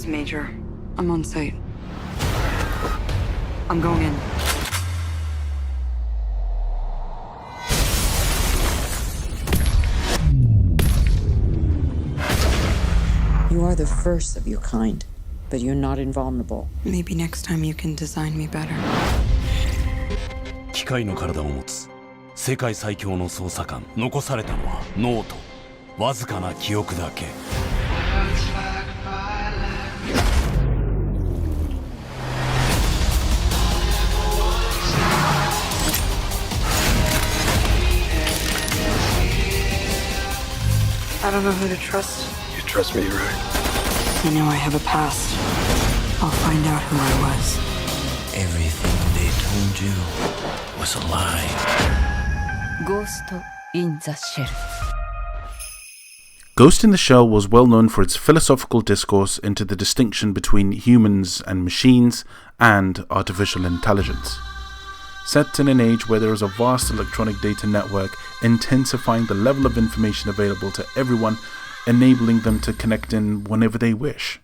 Major. I'm on site. I'm going in. You are the first of your kind, but you're not invulnerable. Maybe next time you can design me better. 機械の体を持つ世界最強の捜査官。残されたのは脳とわずかな記憶だけ。I don't know who to trust. You trust me, right? I know I have a past. I'll find out who I was. Everything they told you was a lie. Ghost in the Shell. Ghost in the Shell was well known for its philosophical discourse into the distinction between humans and machines and artificial intelligence. Set in an age where there is a vast electronic data network intensifying the level of information available to everyone, enabling them to connect in whenever they wish.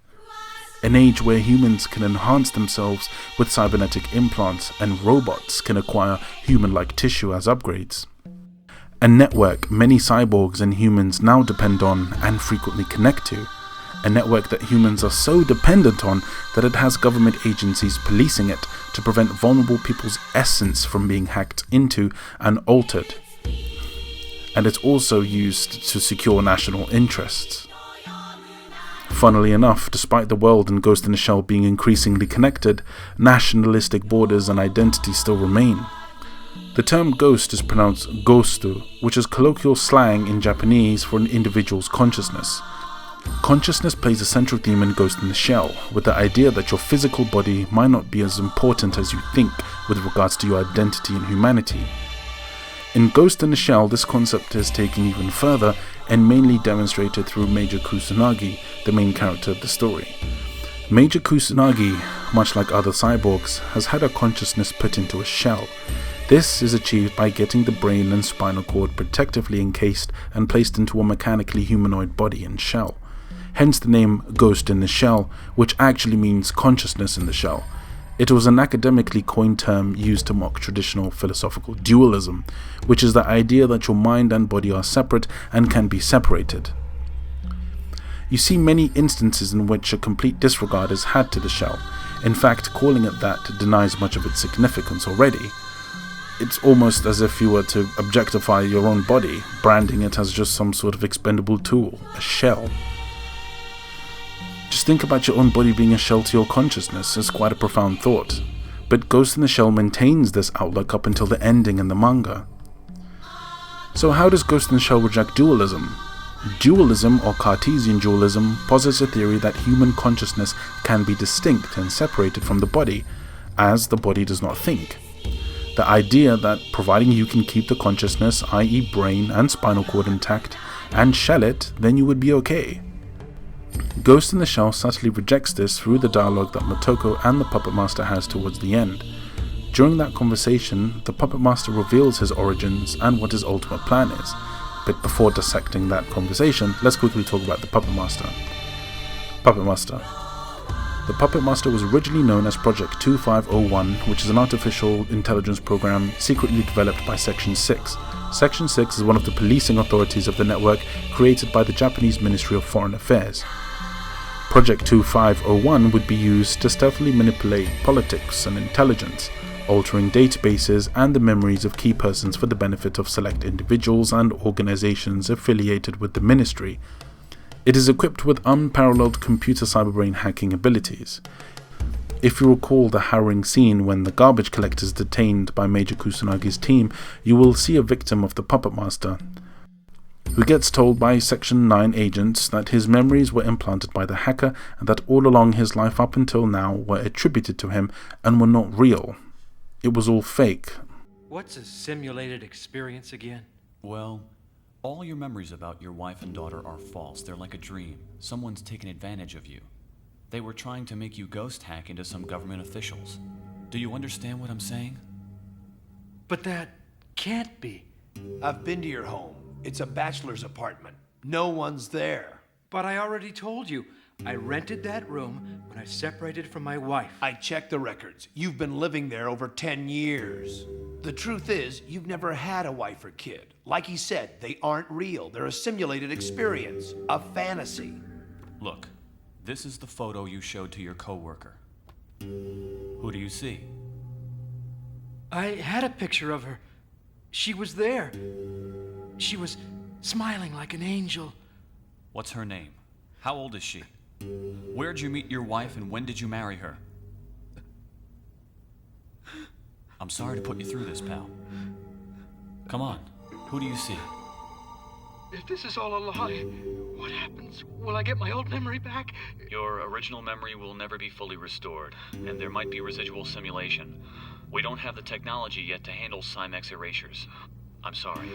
An age where humans can enhance themselves with cybernetic implants and robots can acquire human-like tissue as upgrades. A network many cyborgs and humans now depend on and frequently connect to. A network that humans are so dependent on that it has government agencies policing it to prevent vulnerable people's essence from being hacked into and altered. And it's also used to secure national interests. Funnily enough, despite the world and Ghost in the Shell being increasingly connected, nationalistic borders and identities still remain. The term ghost is pronounced gostu, which is colloquial slang in Japanese for an individual's consciousness. Consciousness plays a central theme in Ghost in the Shell, with the idea that your physical body might not be as important as you think with regards to your identity and humanity. In Ghost in the Shell, this concept is taken even further and mainly demonstrated through Major Kusanagi, the main character of the story. Major Kusanagi, much like other cyborgs, has had her consciousness put into a shell. This is achieved by getting the brain and spinal cord protectively encased and placed into a mechanically humanoid body and shell. Hence the name Ghost in the Shell, which actually means consciousness in the shell. It was an academically coined term used to mock traditional philosophical dualism, which is the idea that your mind and body are separate and can be separated. You see many instances in which a complete disregard is had to the shell. In fact, calling it that denies much of its significance already. It's almost as if you were to objectify your own body, branding it as just some sort of expendable tool, a shell. Just think about your own body being a shell to your consciousness is quite a profound thought. But Ghost in the Shell maintains this outlook up until the ending in the manga. So how does Ghost in the Shell reject dualism? Dualism, or Cartesian dualism, posits a theory that human consciousness can be distinct and separated from the body, as the body does not think. The idea that providing you can keep the consciousness, i.e. brain and spinal cord intact, and shell it, then you would be okay. Ghost in the Shell subtly rejects this through the dialogue that Motoko and the Puppet Master has towards the end. During that conversation, the Puppet Master reveals his origins and what his ultimate plan is. But before dissecting that conversation, let's quickly talk about the Puppet Master. Puppet Master. The Puppet Master was originally known as Project 2501, which is an artificial intelligence program secretly developed by Section 6. Section 6 is one of the policing authorities of the network created by the Japanese Ministry of Foreign Affairs. Project 2501 would be used to stealthily manipulate politics and intelligence, altering databases and the memories of key persons for the benefit of select individuals and organizations affiliated with the ministry. It is equipped with unparalleled computer cyberbrain hacking abilities. If you recall the harrowing scene when the garbage collector is detained by Major Kusanagi's team, you will see a victim of the Puppet Master, who gets told by Section 9 agents that his memories were implanted by the hacker and that all along his life up until now were attributed to him and were not real. It was all fake. What's a simulated experience again? Well, all your memories about your wife and daughter are false. They're like a dream. Someone's taken advantage of you. They were trying to make you ghost hack into some government officials. Do you understand what I'm saying? But that can't be. I've been to your home. It's a bachelor's apartment. No one's there. But I already told you, I rented that room when I separated from my wife. I checked the records. You've been living there over 10 years. The truth is, you've never had a wife or kid. Like he said, they aren't real. They're a simulated experience, a fantasy. Look, this is the photo you showed to your coworker. Who do you see? I had a picture of her. She was there. She was smiling like an angel. What's her name? How old is she? Where'd you meet your wife and when did you marry her? I'm sorry to put you through this, pal. Come on, who do you see? If this is all a lie, what happens? Will I get my old memory back? Your original memory will never be fully restored, and there might be residual simulation. We don't have the technology yet to handle Cymex erasures. I'm sorry.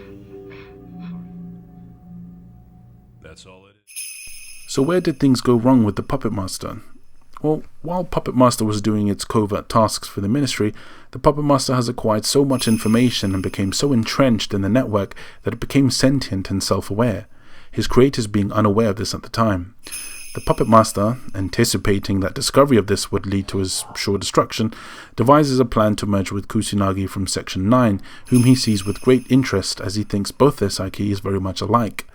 That's all it is. So where did things go wrong with the Puppet Master? Well, while Puppet Master was doing its covert tasks for the Ministry, the Puppet Master has acquired so much information and became so entrenched in the network that it became sentient and self-aware, his creators being unaware of this at the time. The Puppet Master, anticipating that discovery of this would lead to his sure destruction, devises a plan to merge with Kusanagi from Section 9, whom he sees with great interest as he thinks both their psyche is very much alike.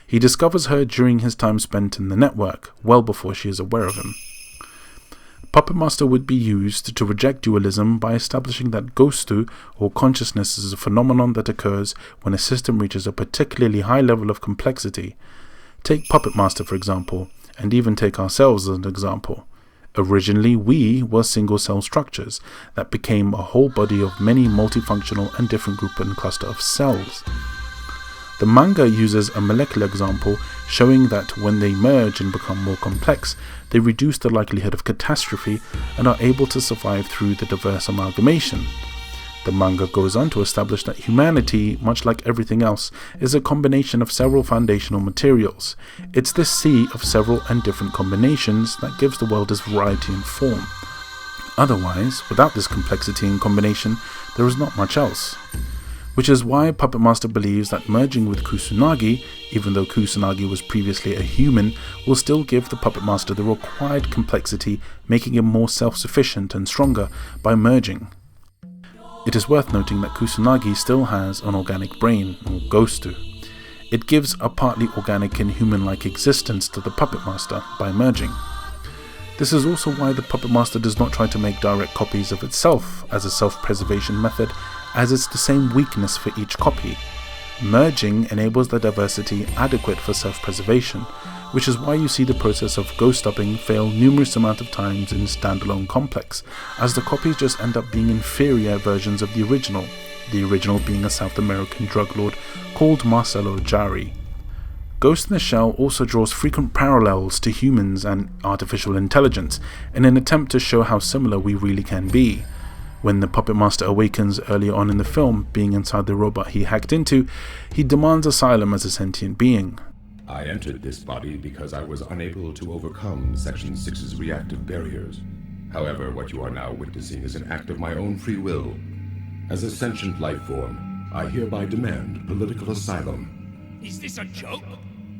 He discovers her during his time spent in the network, well before she is aware of him. Puppet Master would be used to reject dualism by establishing that ghostu, or consciousness, is a phenomenon that occurs when a system reaches a particularly high level of complexity. Take Puppet Master, for example, and even take ourselves as an example. Originally, we were single-cell structures that became a whole body of many multifunctional and different group and cluster of cells. The manga uses a molecular example showing that when they merge and become more complex, they reduce the likelihood of catastrophe and are able to survive through the diverse amalgamation. The manga goes on to establish that humanity, much like everything else, is a combination of several foundational materials. It's this sea of several and different combinations that gives the world its variety and form. Otherwise, without this complexity and combination, there is not much else. Which is why Puppet Master believes that merging with Kusanagi, even though Kusanagi was previously a human, will still give the Puppet Master the required complexity, making him more self-sufficient and stronger by merging. It is worth noting that Kusanagi still has an organic brain, or ghostu. It gives a partly organic and human-like existence to the Puppet Master by merging. This is also why the Puppet Master does not try to make direct copies of itself as a self-preservation method, as it's the same weakness for each copy. Merging enables the diversity adequate for self-preservation, which is why you see the process of ghost-upping fail numerous amount of times in standalone complex, as the copies just end up being inferior versions of the original being a South American drug lord called Marcelo Jari. Ghost in the Shell also draws frequent parallels to humans and artificial intelligence in an attempt to show how similar we really can be. When the Puppet Master awakens earlier on in the film, being inside the robot he hacked into, he demands asylum as a sentient being. I entered this body because I was unable to overcome Section 6's reactive barriers. However, what you are now witnessing is an act of my own free will. As a sentient life form, I hereby demand political asylum. Is this a joke?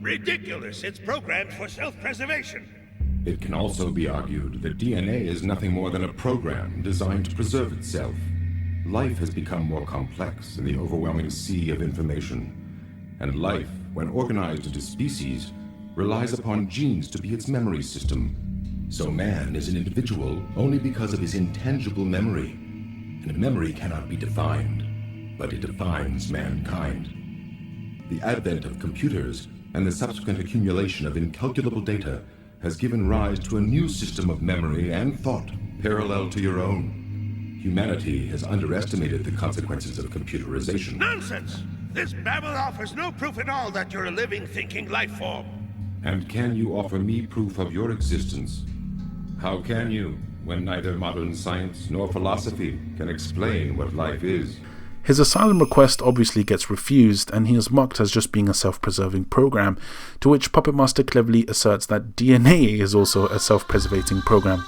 Ridiculous! It's programmed for self-preservation. It can also be argued that DNA is nothing more than a program designed to preserve itself. Life has become more complex in the overwhelming sea of information, and life, when organized into species, relies upon genes to be its memory system. So man is an individual only because of his intangible memory, and memory cannot be defined, but it defines mankind. The advent of computers and the subsequent accumulation of incalculable data has given rise to a new system of memory and thought parallel to your own. Humanity has underestimated the consequences of computerization. Nonsense! This babble offers no proof at all that you're a living, thinking life form. And can you offer me proof of your existence? How can you, when neither modern science nor philosophy can explain what life is? His asylum request obviously gets refused, and he is mocked as just being a self-preserving program, to which Puppet Master cleverly asserts that DNA is also a self-preservating program.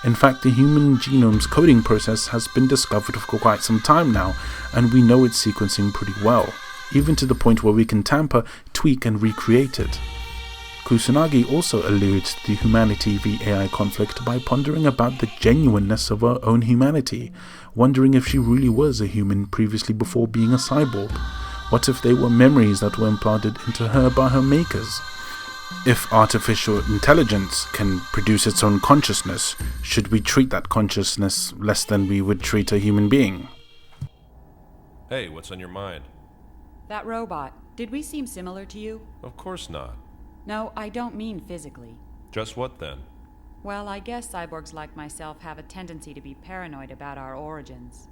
In fact, the human genome's coding process has been discovered for quite some time now, and we know its sequencing pretty well, even to the point where we can tamper, tweak and recreate it. Kusanagi also alludes to the humanity v AI conflict by pondering about the genuineness of her own humanity, wondering if she really was a human previously before being a cyborg. What if they were memories that were implanted into her by her makers? If artificial intelligence can produce its own consciousness, should we treat that consciousness less than we would treat a human being? Hey, what's on your mind? That robot, did we seem similar to you? Of course not. No, I don't mean physically. Just what then? Well, I guess cyborgs like myself have a tendency to be paranoid about our origins.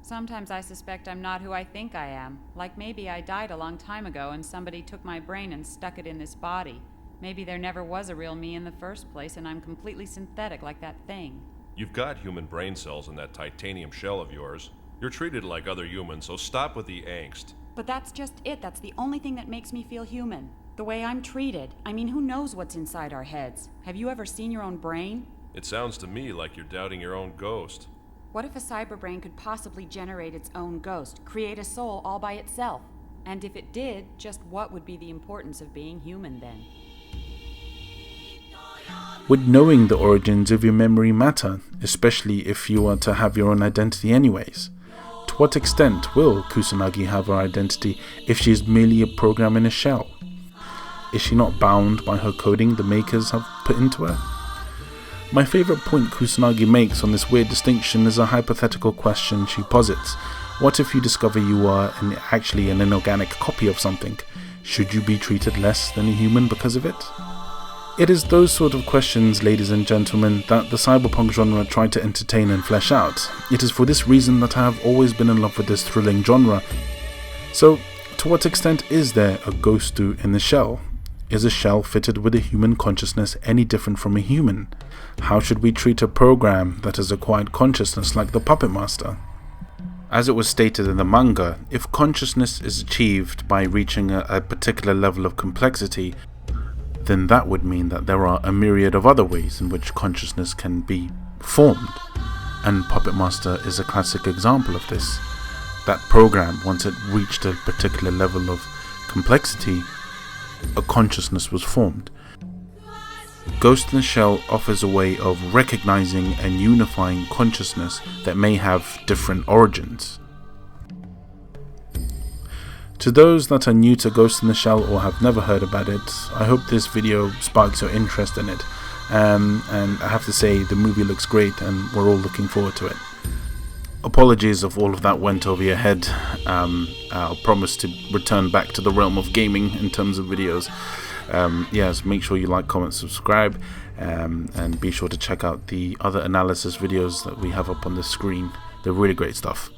Sometimes I suspect I'm not who I think I am. Like maybe I died a long time ago and somebody took my brain and stuck it in this body. Maybe there never was a real me in the first place and I'm completely synthetic like that thing. You've got human brain cells in that titanium shell of yours. You're treated like other humans, so stop with the angst. But that's just it. That's the only thing that makes me feel human. The way I'm treated. I mean, who knows what's inside our heads? Have you ever seen your own brain? It sounds to me like you're doubting your own ghost. What if a cyberbrain could possibly generate its own ghost, create a soul all by itself? And if it did, just what would be the importance of being human then? Would knowing the origins of your memory matter, especially if you are to have your own identity anyways? To what extent will Kusanagi have her identity if she is merely a program in a shell? Is she not bound by her coding the makers have put into her? My favourite point Kusanagi makes on this weird distinction is a hypothetical question she posits. What if you discover you are actually an inorganic copy of something? Should you be treated less than a human because of it? It is those sort of questions, ladies and gentlemen, that the cyberpunk genre tried to entertain and flesh out. It is for this reason that I have always been in love with this thrilling genre. So, to what extent is there a ghostu in the shell? Is a shell fitted with a human consciousness any different from a human? How should we treat a program that has acquired consciousness like the Puppet Master? As it was stated in the manga, if consciousness is achieved by reaching a particular level of complexity, then that would mean that there are a myriad of other ways in which consciousness can be formed. And Puppet Master is a classic example of this. That program, once it reached a particular level of complexity, a consciousness was formed. Ghost in the Shell offers a way of recognizing and unifying consciousness that may have different origins. To those that are new to Ghost in the Shell or have never heard about it, I hope this video sparks your interest in it. And I have to say, the movie looks great and we're all looking forward to it. Apologies if all of that went over your head. I'll promise to return back to the realm of gaming in terms of videos. Yes, make sure you like, comment, subscribe, and be sure to check out the other analysis videos that we have up on the screen. They're really great stuff.